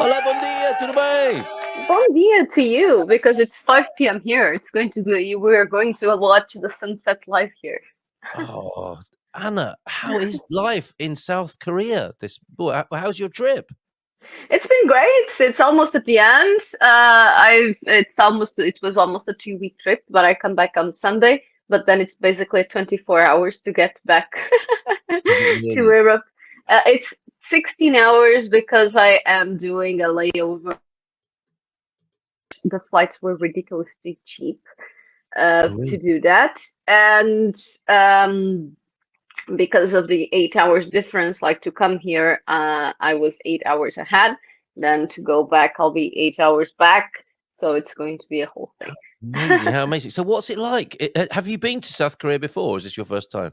Olá, bom dia, tudo bem? Bon dia to you, because it's 5 p.m. here. It's going to be, we're going to watch the sunset live here. Oh, Anna, how is life in South Korea? How's your trip? It's been great. It's almost at the end. It was almost a 2 week trip, but I come back on Sunday. But then it's basically 24 hours to get back Is it to really? Europe. It's 16 hours because I am doing a layover. The flights were ridiculously cheap Oh, to really? do that, and because of the 8 hours difference, like to come here, I was 8 hours ahead. Then to go back, I'll be 8 hours back. So it's going to be a whole thing. Amazing, how amazing. So what's it like? Have you been to South Korea before, or is this your first time?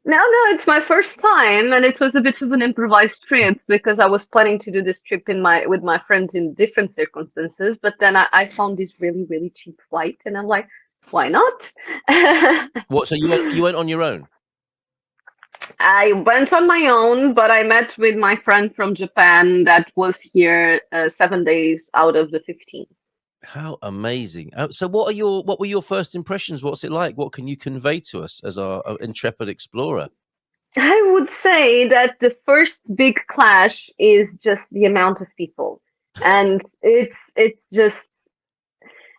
No, it's my first time, and it was a bit of an improvised trip because I was planning to do this trip in my with my friends in different circumstances. But then I found this really, really cheap flight, and I'm like, why not? What, so you went on your own? I went on my own, but I met with my friend from Japan that was here 7 days out of the 15. How amazing. So what were your first impressions? What's it like? What can you convey to us as our intrepid explorer? I would say that the first big clash is just the amount of people. And it's just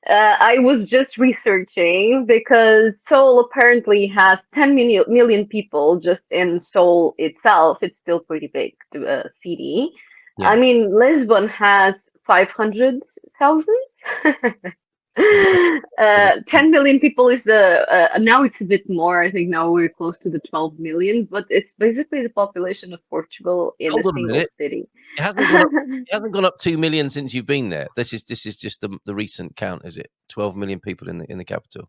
I was just researching because Seoul apparently has 10 million people just in Seoul itself. It's still pretty big city. I Yeah. mean, Lisbon has 500,000. Wow. 10 million people is now it's a bit more. I think now we're close to the 12 million, but it's basically the population of Portugal in a Hold on a single minute. city. It hasn't gone up. It hasn't gone up 2 million since you've been there. This is just the recent count, is it? 12 million people in the capital.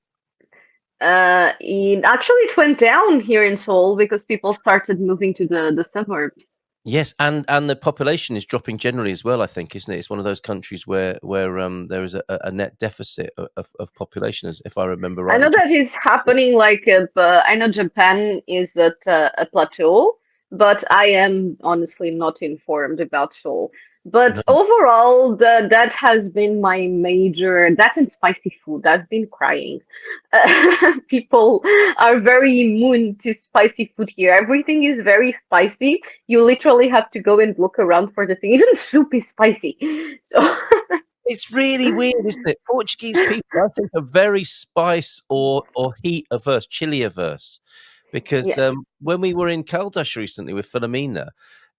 Actually, it went down here in Seoul because people started moving to the suburbs. Yes, and the population is dropping generally as well. I think, isn't it? It's one of those countries where there is a net deficit of population, as if I remember I rightly. know that is happening. I know Japan is at a plateau, but I am honestly not informed about Seoul. But No. overall, that has been my major. That and spicy food. I've been crying. People are very immune to spicy food here. Everything is very spicy. You literally have to go and look around for the thing. Even soup is spicy. So. It's really weird, isn't it? Portuguese people, I think, are very spice or heat averse, chili averse. Because Yes. when we were in Caldas recently with Philomena,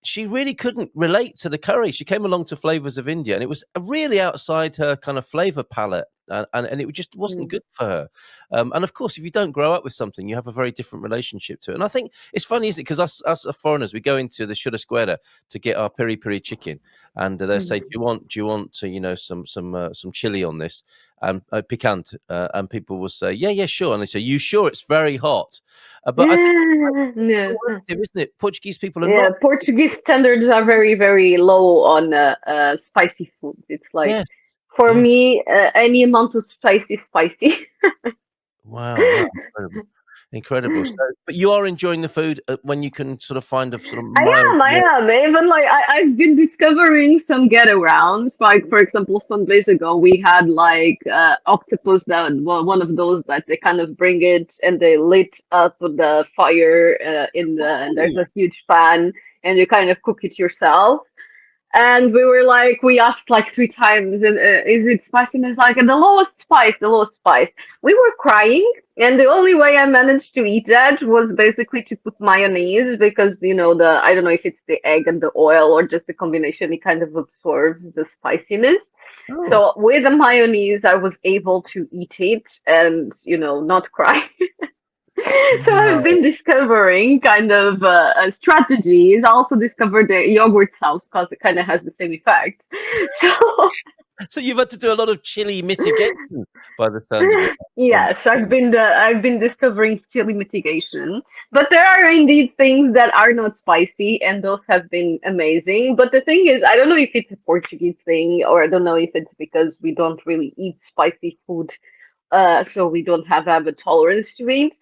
she really couldn't relate to the curry. She came along to Flavors of India, and it was really outside her kind of flavor palette, and it just wasn't Mm. good for her. And of course, if you don't grow up with something, you have a very different relationship to it. And I think it's funny, isn't it? Because us foreigners, we go into the churrasquera to get our piri piri chicken, and they'll say, Mhm. "Do you want some chili on this?" And picant, and people will say, "Yeah, yeah, sure." And they say, "You sure it's very hot?" But I think No. relative, isn't it? Portuguese people are Yeah, not. Portuguese standards are very, very low on spicy food. It's like, Yes. for Yeah. me, any amount of spice is spicy. Wow. Wow. Incredible. Incredible. So, but you are enjoying the food when you can sort of find a sort of mild. I am. Even like I've been discovering some getarounds. Like for example, some days ago we had like octopus that well, one of those that they kind of bring it and they lit up the fire and there's Oh, a huge pan and you kind of cook it yourself. And we were like, we asked like 3 times, is it spicy? And it's like, the lowest spice, the lowest spice. We were crying, and the only way I managed to eat that was basically to put mayonnaise because, I don't know if it's the egg and the oil or just the combination, it kind of absorbs the spiciness. oh. So with the mayonnaise, I was able to eat it and, not cry. So I've Wow. been discovering kind of strategies. I also discovered the yogurt sauce because it kind of has the same effect. So So you've had to do a lot of chili mitigation by the sounds of it. yes, I've been discovering chili mitigation. But there are indeed things that are not spicy, and those have been amazing. But the thing is, I don't know if it's a Portuguese thing, or I don't know if it's because we don't really eat spicy food, so we don't have a tolerance to it.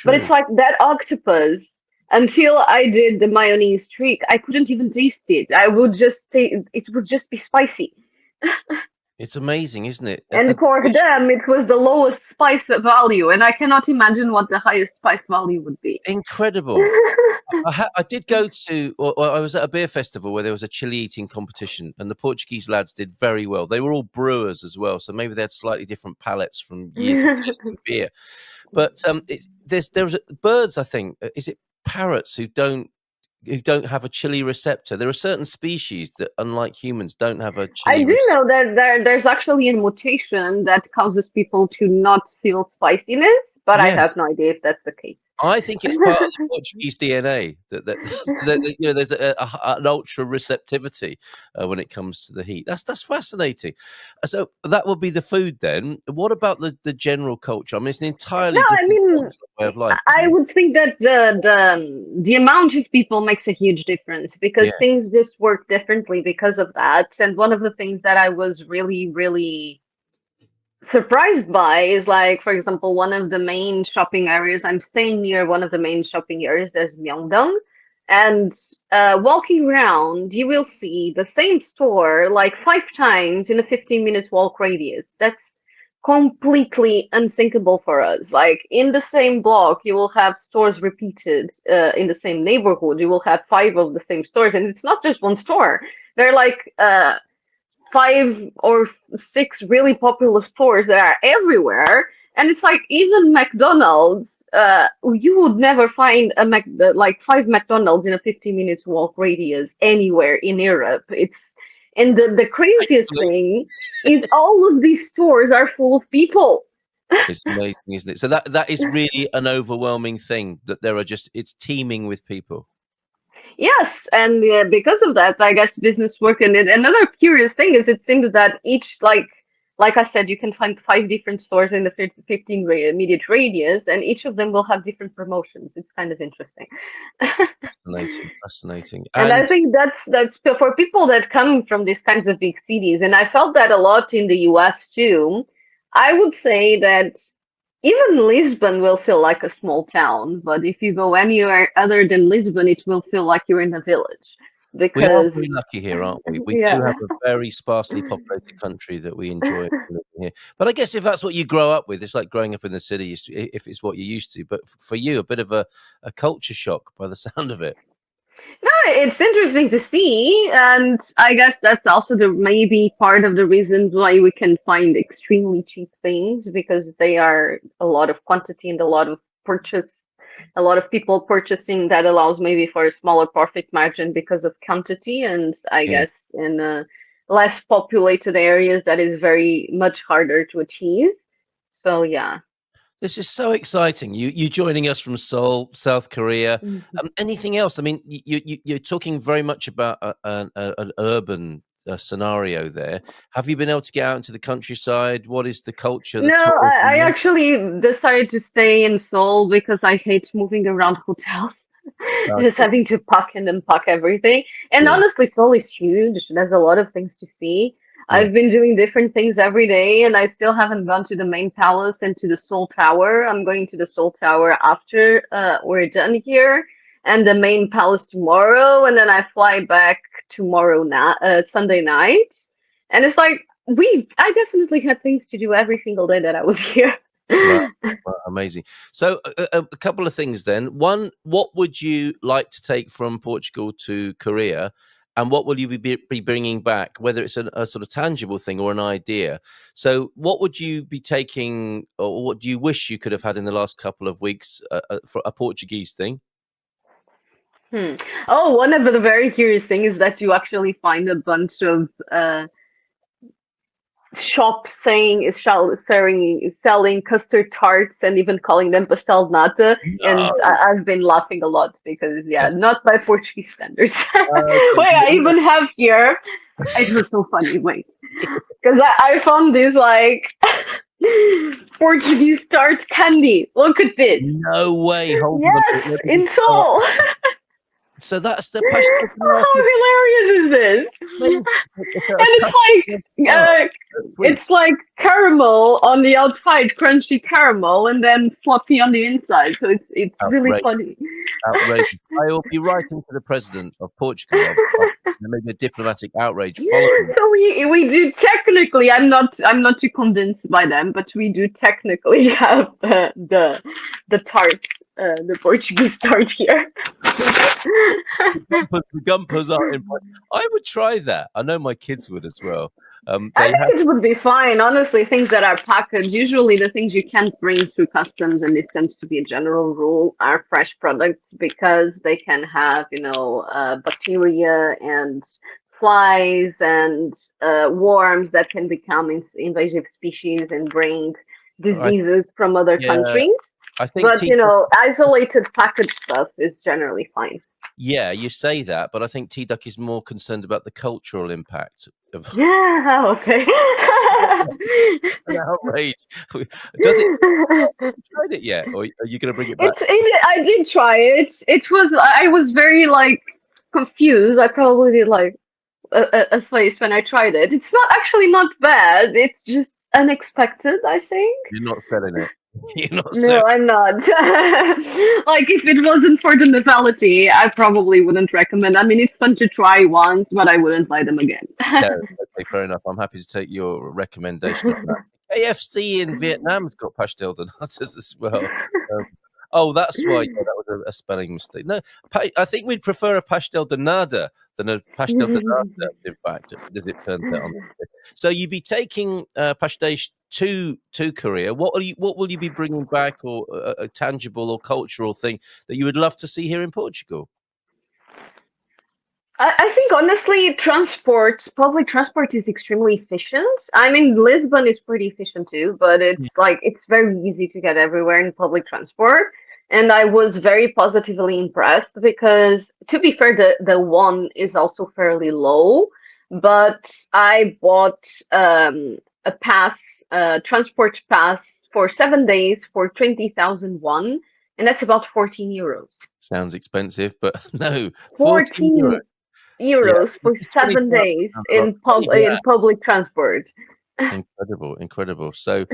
But it's True. like that octopus. Until I did the mayonnaise trick, I couldn't even taste it. I would just say it would just be spicy. It's amazing, isn't it? And for them, it was the lowest spice value, and I cannot imagine what the highest spice value would be. Incredible. I did go to, or I was at a beer festival where there was a chili eating competition, and the Portuguese lads did very well. They were all brewers as well, so maybe they had slightly different palates from years of tasting beer. But there's birds. I think is it parrots who don't have a chili receptor. There are certain species that, unlike humans, don't have a I chili do receptor. know that there's actually a mutation that causes people to not feel spiciness, but I have Yes. no idea if that's the case. I think it's part of the Portuguese DNA that you know there's an ultra receptivity when it comes to the heat. That's fascinating. So that would be the food then. What about the general culture? I mean, it's an No, entirely I different mean, cultural way of life, isn't I it? would think that the amount of people makes a huge difference because Yeah, things just work differently because of that. And one of the things that I was really, really surprised by is like, for example, one of the main shopping areas. I'm staying near one of the main shopping areas. There's Myeongdong, and walking around, you will see the same store like 5 times in a 15 minute walk radius. That's completely unthinkable for us. Like in the same block, you will have stores repeated in the same neighborhood. You will have 5 of the same stores, and it's not just one store. They're like 5 or 6 really popular stores that are everywhere. And it's like even McDonald's, you would never find like 5 McDonald's in a 15 minutes walk radius anywhere in Europe. And the craziest thankfully, thing is all of these stores are full of people. it's amazing, isn't it? So that is really an overwhelming thing that there are just it's teeming with people. Yes, and because of that, I guess business work. And another curious thing is, it seems that each like I said, you can find 5 different stores in the 15 immediate radius, and each of them will have different promotions. It's kind of interesting. Fascinating, fascinating, And I and think that's for people that come from these kinds of big cities, and I felt that a lot in the US too. I would say that even Lisbon will feel like a small town, but if you go anywhere other than Lisbon, it will feel like you're in a village. we are Because, very lucky here, aren't we? We do yeah. have a very sparsely populated country that we enjoy living here. But I guess if that's what you grow up with, it's like growing up in the city if it's what you're used to. But for you, a bit of a culture shock by the sound of it. No, it's interesting to see, and I guess that's also the maybe part of the reasons why we can find extremely cheap things because they are a lot of quantity and a lot of purchase, a lot of people purchasing that allows maybe for a smaller profit margin because of quantity, and I Yeah. guess in less populated areas that is very much harder to achieve. So yeah. This is so exciting. You joining us from Seoul, South Korea. Mhm. Anything else? I mean, you're talking very much about an urban scenario there. Have you been able to get out into the countryside? What is the culture, the No, tourism I like? actually decided to stay in Seoul because I hate moving around hotels. Just Okay. having to pack and unpack everything. And Yeah, honestly, Seoul is huge. There's a lot of things to see. yeah. I've been doing different things every day, and I still haven't gone to the main palace and to the Seoul Tower. I'm going to the Seoul Tower after we're done here, and the main palace tomorrow, and then I fly back tomorrow night, Sunday night. And it's like I definitely had things to do every single day that I was here. Wow, wow, amazing. So, a couple of things then. One, what would you like to take from Portugal to Korea, and what will you be bringing back, whether it's a sort of tangible thing or an idea? So, what would you be taking, or what do you wish you could have had in the last couple of weeks for a Portuguese thing? Hmm. Oh, one of the very curious things is that you actually find a bunch of shops saying is selling custard tarts and even calling them pastel de nata, and No. I've been laughing a lot because yeah, Yes. not by Portuguese standards. Okay. Wait, I even have here. It was so funny. Wait, because I found this like Portuguese tart candy. Look at this. No way. Hold on a Yes, minute. Where did you in start? Seoul. So that's the pastel How tomato. hilarious is this? Amazing. And Sweet. it's like caramel on the outside, crunchy caramel, and then fluffy on the inside. So it's really Outrageous. funny. outrageous. I will be writing to the president of Portugal. There may be a diplomatic outrage following. So we do technically. I'm not too convinced by them, but we do technically have the tart, the Portuguese tart here. The Gumpers are in. I would try that. I know my kids would as well. I They think have. it would be fine. Honestly, things that are packaged, usually the things you can't bring through customs, and this tends to be a general rule, are fresh products because they can have, bacteria and flies and worms that can become invasive species and bring I, diseases from other yeah, countries. I think But, isolated packaged stuff is generally fine. Yeah, you say that, but I think T-Duck is more concerned about the cultural impact of Yeah, okay. an outrage. Does it? Have you tried it yet, or are you going to bring it back? I did try it. I was very like confused. I probably did like a face when I tried it. It's not actually not bad. It's just unexpected, I think. You're not selling it. You're not No, selling. I'm not. Like if it wasn't for the novelty, I probably wouldn't recommend. I mean, it's fun to try once, but I wouldn't buy them again. No, okay, fair enough. I'm happy to take your recommendation on that. KFC in Vietnam's got pastel de natas as well. Oh, that's why. Yeah, that was a spelling mistake. No, I think we'd prefer a pastel de nada than a pastel de nata, in fact, as it turns out. So you'd be taking pastéis to Korea. What will you be bringing back, or a tangible or cultural thing that you would love to see here in Portugal? I think honestly, public transport is extremely efficient. I mean, Lisbon is pretty efficient too, but it's very easy to get everywhere in public transport. And I was very positively impressed because, to be fair, the one is also fairly low. But I bought a transport pass for 7 days for 20,000 won, and that's about 14 euros. Sounds expensive, but no, 14 14 euros. Yeah, euros for it's 7 days 20 in public transport. Incredible. So,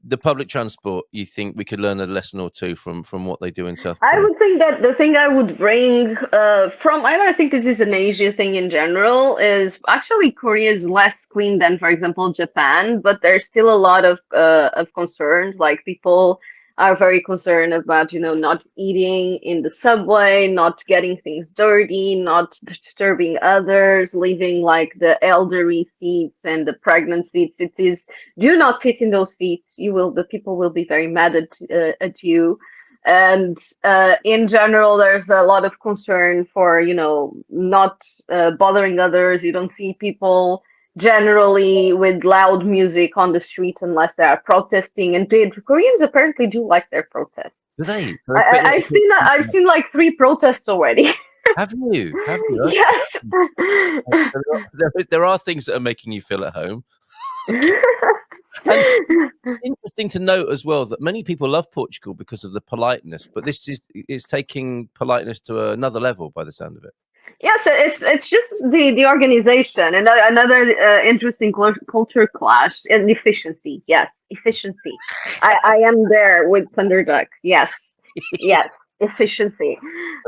the public transport, you think we could learn a lesson or two from what they do in South I Korea? would think that the thing I would bring I don't think this is an Asia thing in general, is actually Korea is less clean than, for example, Japan, but there's still a lot of concerns. Like people are very concerned about, not eating in the subway, not getting things dirty, not disturbing others, leaving like the elderly seats and the pregnant seats. It is, do not sit in those seats. The people will be very mad at you. And in general, there's a lot of concern for, not bothering others. You don't see people generally with loud music on the street unless they are protesting. And Koreans apparently do like their protests. Do they? I've seen like 3 protests already. Have you? Have you? Yes. There are things that are making you feel at home. And interesting to note as well that many people love Portugal because of the politeness, but this is taking politeness to another level by the sound of it. Yes, it's just the organization, and another interesting culture clash and efficiency. Yes, efficiency. I am there with Thunderduck. Yes, yes, efficiency.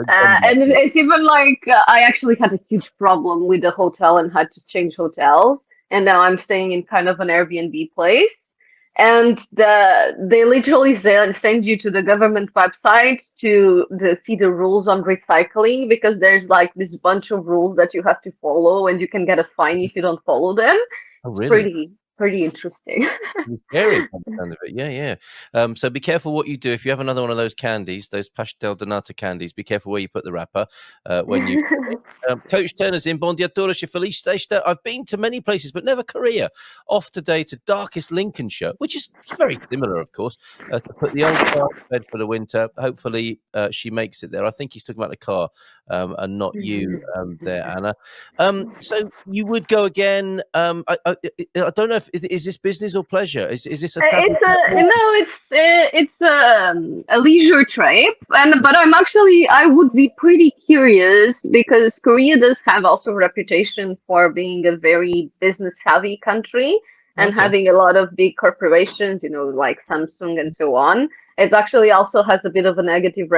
And it's even like I actually had a huge problem with the hotel and had to change hotels, and now I'm staying in kind of an Airbnb place. And they literally send you to the government website to see the rules on recycling, because there's like this bunch of rules that you have to follow, and you can get a fine if you don't follow them. Oh, It's really? pretty interesting. Scary by the sound of it. Yeah. So be careful what you do. If you have another one of those candies, those pastel de nata candies, be careful where you put the wrapper when you. Coach Turner's in. Bom dia todos, feliz sexta. I've been to many places, but never Korea. Off today to darkest Lincolnshire, which is very similar, of course, to put the old car to bed for the winter. Hopefully, she makes it there. I think he's talking about the car and not you there, Anna. So you would go again. I don't know if is this business or pleasure? Is this a? It's a leisure trip, but I would be pretty curious because Korea does have also a reputation for being a very business savvy country. and Okay. having a lot of big corporations, like Samsung and so on. It actually also has a bit of a negative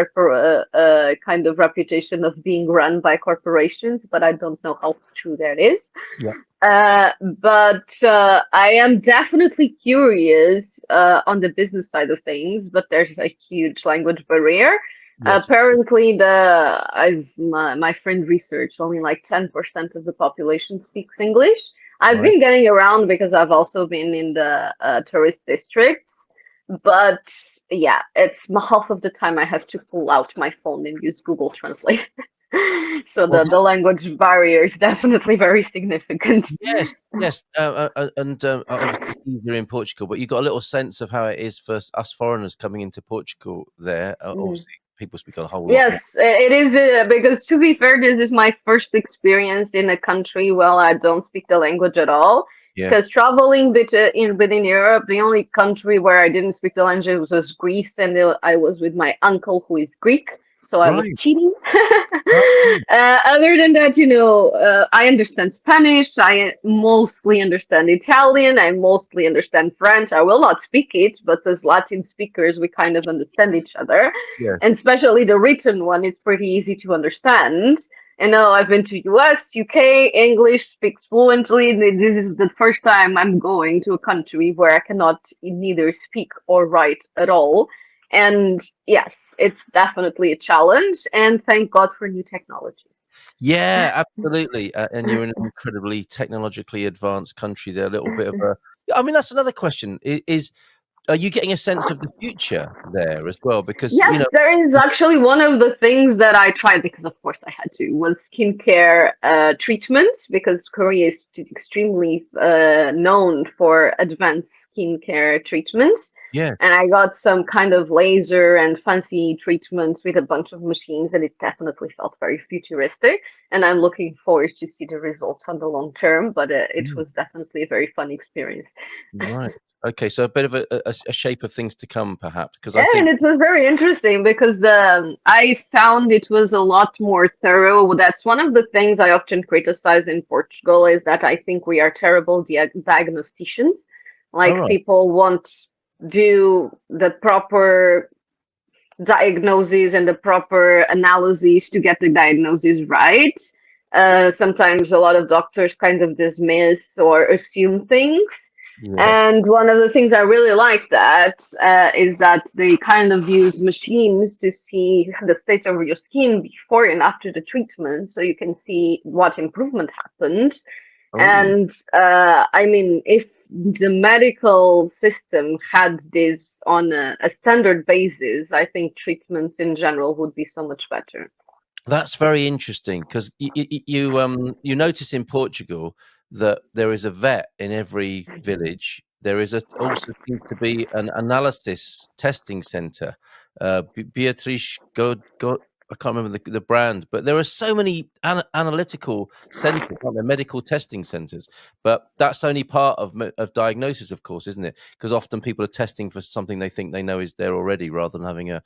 kind of reputation of being run by corporations, but I don't know how true that is. Yeah. But I am definitely curious on the business side of things, but there's a huge language barrier. Yes. Apparently, my friend researched only like 10% of the population speaks English. I've Right. been getting around because I've also been in the tourist districts, but yeah, it's half of the time I have to pull out my phone and use Google Translate. So Well, the language barrier is definitely very significant. yes, yes, and obviously it's easier in Portugal, but you got a little sense of how it is for us foreigners coming into Portugal. There, Mhm. obviously, people speak a whole lot more. Yes, it is because to be fair, this is my first experience in a country where I don't speak the language at all. Yeah, Because traveling within Europe, the only country where I didn't speak the language was Greece, and I was with my uncle who is Greek, so I was right. cheating. Okay. Other than that, I understand Spanish. I mostly understand Italian. I mostly understand French. I will not speak it, but as Latin speakers, we kind of understand each other. Yeah. And especially the written one, it's pretty easy to understand. And now I've been to US, UK, English speaks fluently. This is the first time I'm going to a country where I cannot neither speak or write at all. And yes, it's definitely a challenge. And thank God for new technologies. Yeah, absolutely. And you're in an incredibly technologically advanced country. There, a little bit of a. Yeah, I mean, that's another question. Is are you getting a sense of the future there as well? Because Yes, there is actually one of the things that I tried because, of course, I had to was skincare treatment because Korea is extremely known for advanced skincare treatments. yeah, And I got some kind of laser and fancy treatments with a bunch of machines, and it definitely felt very futuristic. And I'm looking forward to see the results on the long term, but it mm, was definitely a very fun experience. right. Okay, so a bit of a shape of things to come, perhaps, because I And think it was very interesting because I found it was a lot more thorough. That's one of the things I often criticize in Portugal is that I think we are terrible diagnosticians. all Like right. people won't do the proper diagnosis and the proper analyses to get the diagnosis right. Sometimes a lot of doctors kind of dismiss or assume things. Yes. And one of the things I really like that is that they kind of use machines to see the state of your skin before and after the treatment, so you can see what improvement happened. Oh, And I mean, if the medical system had this on a standard basis, I think treatments in general would be so much better. that's very interesting because you notice in Portugal that there is a vet in every village. There is also seems to be an analysis testing center. Beatrice go I can't remember the brand, but there are so many analytical centers, aren't there? Medical testing centers. But that's only part of diagnosis, of course, isn't it? Because often people are testing for something they think they know is there already, rather than having an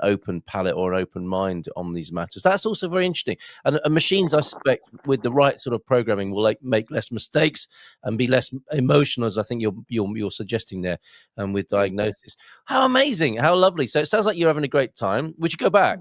open palette or an open mind on these matters. That's also very interesting. And machines, I suspect, with the right sort of programming, will make less mistakes and be less emotional, as I think you're suggesting there, with diagnosis. How amazing! How lovely! So it sounds like you're having a great time. Would you go back?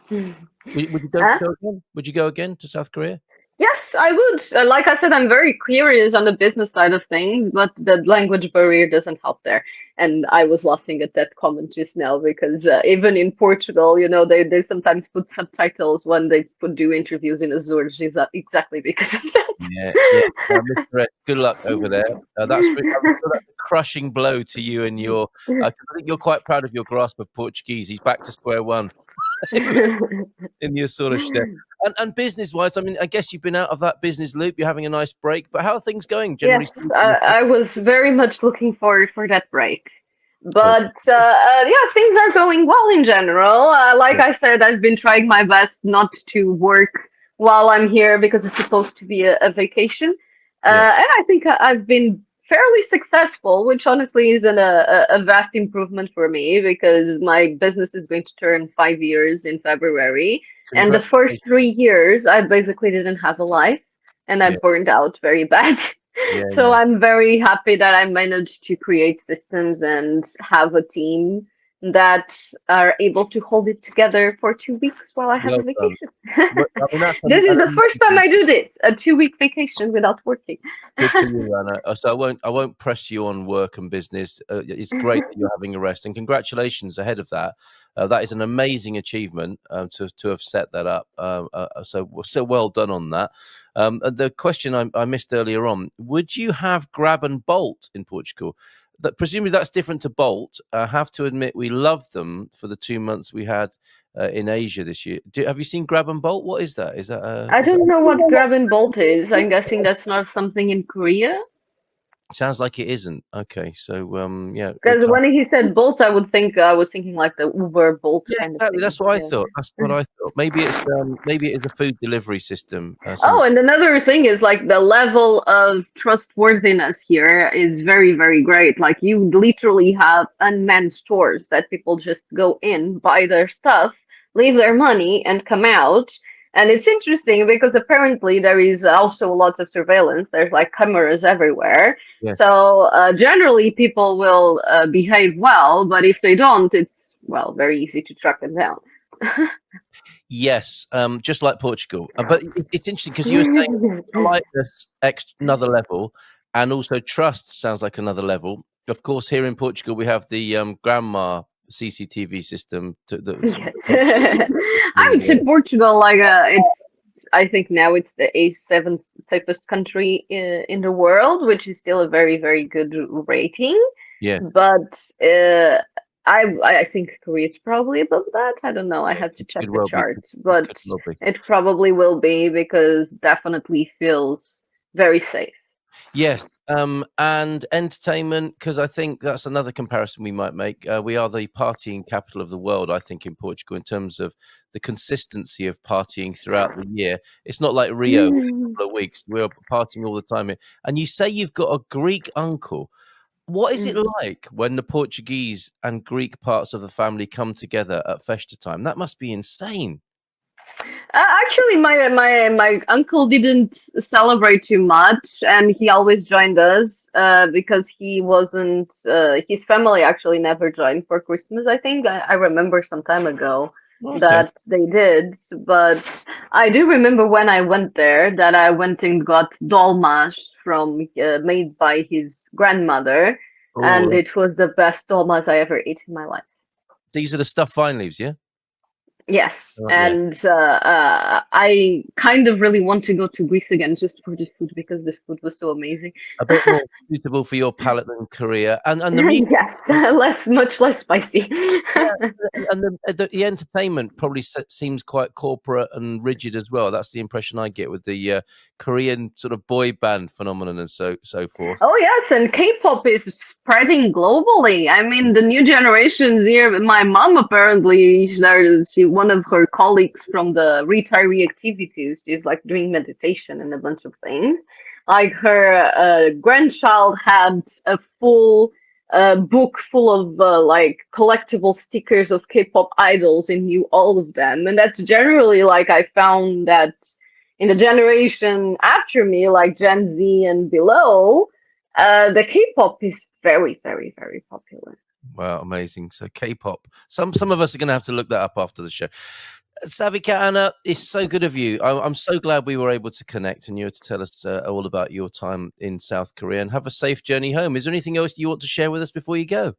Would you Huh? go again? Would you go again to South Korea? Yes, I would. Like I said, I'm very curious on the business side of things, but the language barrier doesn't help there. And I was laughing at that comment just now because even in Portugal, they sometimes put subtitles when they do interviews in Azores, exactly because of Yeah, yeah. that. Mr. X, good luck over there. I'm sure that's a crushing blow to you and your. 'Cause I think you're quite proud of your grasp of Portuguese. He's back to square one in your sort of step. And business wise, I mean, I guess you've been out of that business loop. You're having a nice break, but how are things going, generally Yes, speaking? I was very much looking forward for that break. Good. But yeah, things are going well in general. Like Yeah, I said, I've been trying my best not to work while I'm here because it's supposed to be a vacation. yeah, And I think I've been fairly successful, which honestly is a vast improvement for me because my business is going to turn 5 years in February. And the first congratulations. 3 years, I basically didn't have a life and I Yeah, burned out very bad. Yeah, So I'm very happy that I managed to create systems and have a team that are able to hold it together for 2 weeks while I have a well done. vacation. Well, I mean, that's This is the an first time amazing. I do this, a 2 week vacation without working. Good for you, Anna. So I won't press you on work and business. It's great that you're having a rest, and congratulations ahead of that. That is an amazing achievement to have set that up. So well done on that. And the question I missed earlier on: would you have grab and bolt in Portugal? That presumably that's different to bolt. I have to admit we loved them for the 2 months we had in Asia this year. Have you seen grab and bolt? What is that? I Is that? don't know what grab and bolt is. I'm guessing that's not something in Korea. Sounds like it isn't. Okay, so yeah, it Because can't. when he said bolt, I was thinking like the Uber Bolt Yeah, kind of exactly. thing. That's what I Yeah. thought. That's what I thought. Maybe it is a food delivery system. Oh, and another thing is like the level of trustworthiness here is very, very great. Like you literally have unmanned stores that people just go in, buy their stuff, leave their money, and come out. And it's interesting because apparently there is also a lot of surveillance. There's like cameras everywhere. Yes, So generally people will behave well, but if they don't, it's well very easy to track them down. yes. Just like Portugal. But it's interesting because you were saying politeness, another level, and also trust sounds like another level. Of course, here in Portugal, we have the grandma CCTV system that Yes. makes sure I would say the Portugal, like, it's, I think now it's the A7th safest country in the world, which is still a very, very good rating. yeah, But I think Korea's probably above that. I don't know. I yeah, have to check could the well be. charts, It could but well be. it probably will be because definitely feels very safe. Yes, and entertainment, because I think that's another comparison we might make. We are the partying capital of the world, I think, in Portugal, in terms of the consistency of partying throughout the year. It's not like Rio, where a couple of weeks. We're partying all the time here. And you say you've got a Greek uncle. What is it like when the Portuguese and Greek parts of the family come together at Festa time? That must be insane. Actually, my uncle didn't celebrate too much, and he always joined us because he wasn't. His family actually never joined for Christmas. I think I remember some time ago Okay. that they did, but I do remember when I went there that I went and got dolmas from made by his grandmother, and Oh, it was the best dolmas I ever ate in my life. these are the stuffed vine leaves, yeah? Yes, Yeah. and I kind of really want to go to Greece again just for the food because the food was so amazing. A bit more suitable for your palate than Korea, and the music. Yes, much less spicy. Yeah, and the entertainment probably seems quite corporate and rigid as well. That's the impression I get with the Korean sort of boy band phenomenon and so forth. Oh yes, and K-pop is spreading globally. I mean, the new generations here. My mom apparently, one of her colleagues from the retiree activities. She's like doing meditation and a bunch of things. Like her grandchild had a full book full of like collectible stickers of K-pop idols and knew all of them. And that's generally like I found that in the generation after me, like Gen Z and below, the K-pop is very, very, very popular. Wow, amazing! So K-pop. Some of us are going to have to look that up after the show. Savika Anna, it's so good of you. I'm so glad we were able to connect and you were to tell us all about your time in South Korea and have a safe journey home. Is there anything else you want to share with us before you go?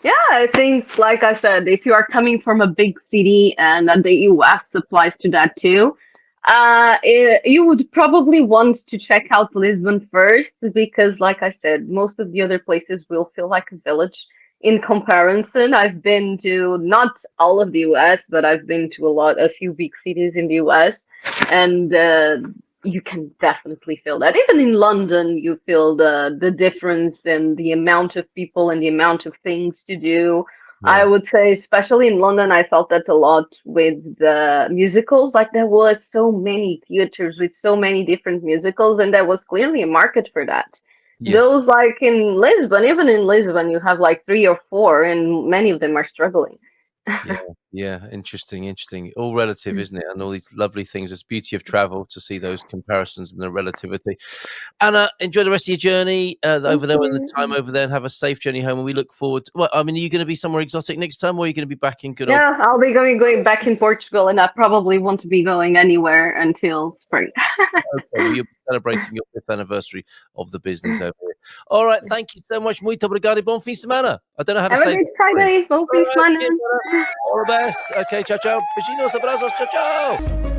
Yeah, I think, like I said, if you are coming from a big city and the US applies to that too, you would probably want to check out Lisbon first because, like I said, most of the other places will feel like a village in comparison. I've been to not all of the US, but I've been to a few big cities in the US, and you can definitely feel that. Even in London, you feel the difference in the amount of people and the amount of things to do. I Yeah. would say, especially in London, I felt that a lot with the musicals. Like there was so many theaters with so many different musicals, and there was clearly a market for that. Yes. Those like in Lisbon, even in Lisbon, you have like three or four, and many of them are struggling. Yeah, yeah, interesting. All relative, isn't it? And all these lovely things. It's the beauty of travel to see those comparisons and the relativity. Anna, enjoy the rest of your journey Thank over there and the time you. over there, and have a safe journey home. And we look forward to, well, I mean, are you going to be somewhere exotic next time, or are you going to be back in good old? Yeah, I'll be going back in Portugal, and I probably won't be going anywhere until spring. Okay, well, you'll be celebrating your 5th anniversary of the business over here. All right, thank you so much. Muito obrigado e bom fim de semana. I don't know how to Have a say great that. Sorry. Friday. Bom All fim de right, semana. cheers, Anna. All the best. Okay, ciao, ciao. Beijinhos, abrazos, ciao, ciao.